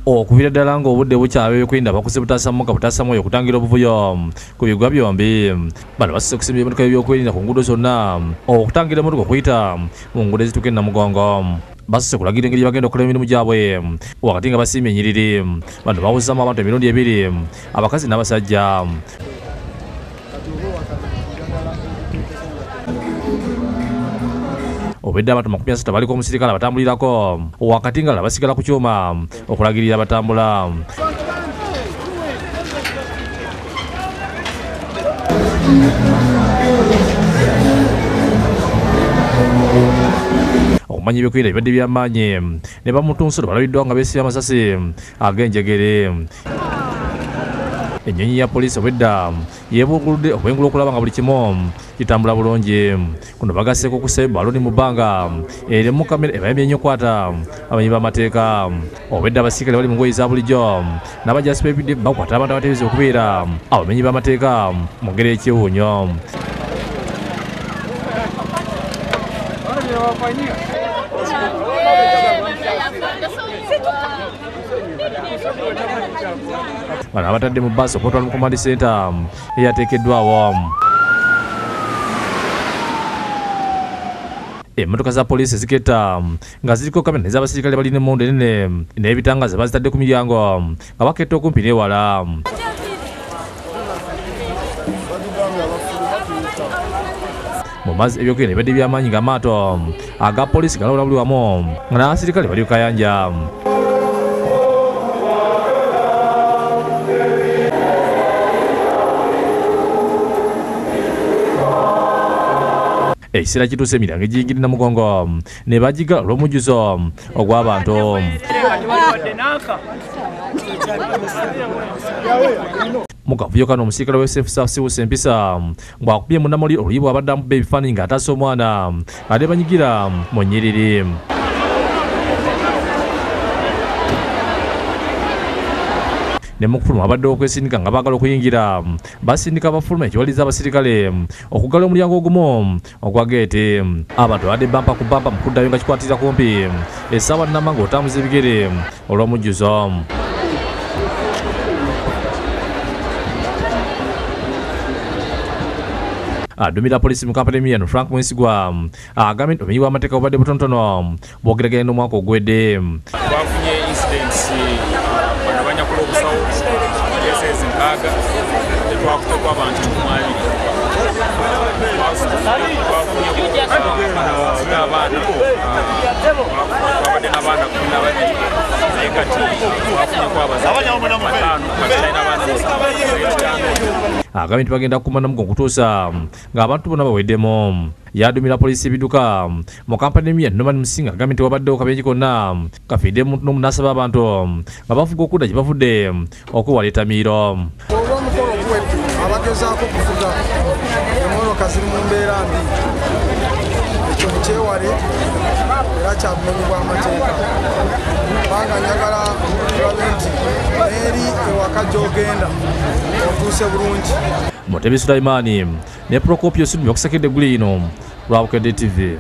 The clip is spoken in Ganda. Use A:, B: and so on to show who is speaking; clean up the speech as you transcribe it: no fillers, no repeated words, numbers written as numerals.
A: okubira ddala ng'obudde bukyabe ebyokwerinda bakuze butasamuka butasamu okutangira obuvuyo ku bigwa byombi. Bano basise okusimba emmotoka y'ebyokwerinda ku nguudo zonna okutangira emmotoka okuyita mu nguudo ezituuka e Namugongo. Basise kulagira engeri bagenda okukola emirimu gyabwe wakati nga basiimye ennyiriri. Bano bawuzamu abantu emirundi ebiri, abakazi n'abasajja. Obedde abantu 30 baliko omusirikale abatambulirako wakati nga basigala ku kyuma okulagirira abatambula. Okumanyi ebyokwerinda bibadde by'amaanyi ne bamutunsula balabiddwa nga beesibye amasasi ag'enjegere. Ennyonyi ya poliisi obwedda yeebunguludde obwengula okulaba nga buli kimu kitambula bulungi. Kuno bagasseeko okusaba baloni mu bbanga eremu kamera ebayambye ennyo okukwata abamenyi b'amateeka. Obwedda abasirikale bali mu ngoye za bulijjo n'abajasi b'ebidde bakwata abantu abateebereza okubeera abamenyi b'amateeka mu ngeri y'ekyewuunyo. Bano abatadde mu bbaasi okutwala mu command center eyateekeddwawo. Emmotoka za poliisi ziketta nga ziriko kamera ez'abasirikale balina emmundu ennene n'ebitangaza bazitadde ku miryango nga baketta okumpi n'ewala. Mu mazzi ebyokwerinda ebibadde by'amaanyi ng'amaato aga poliisi galawula buli wamu nga n'abasirikale bali ku kayanja. Ekiseera kituuse emiryango egiyingirira Namugongo ne bagigala olw'omujjuzo ogw'abantu. Mu kavuyo kano omusirikale w'SFC Sibusa Empisa bw'akubye munnamuli oluyibu abadde amubba ebifaananyi ng'ataasa omwana ate banyigira mu nnyiriri. Ne mu kufuluma abadde okwesindika nga baagala okuyingira basindika abafuluma ekiwaliza abasirikale okugala omulyango ogumu ogwa geeti. Abantu badde bampa ku bampa mu kuddayo nga kikwatirira kumpi essaawa nnamba ng'otambuza ebigere olw'omujjuzo. Adumira poliisi mu Kampala Emiyan Frank Mwesigwa agambye nti obumenyi bw'amateeka bubadde butonotono bwogeraganya n'omwaka ogwedde.
B: Twafunye incidents abanyakula obusawo yesezi nkaaga tetwakutekwa abantu 12. Twafunye abaana twabadde n'abaana 12 naye kati twafunyeko abazaala 5
A: agambye nti bagenda kukuuma Namugongo okutuusa ng'abantu bonna baweddemu. Yadumira poliisi ebiduka mu Kampala Emiyan Norman Musinga agambye nti wabaddewo kabenje konna kafiidde mu n'asaba abantu nga bafuga okudda gye bavudde okwewala ettamiiro.
C: Olw'omukolo guwedde abagezaako okuvuga emmotoka ziri mu mbeera mbi, ekyo mukyewale era kya bumenyi bw'amateeka. Kubanga njagala tulabe nti n'eri ewaka gy'ogenda otuuse bulungi.
A: Mutebi Sulaimaani ne Procopio Sudmi okusekedde eggulu lino lwa Bukedde TV.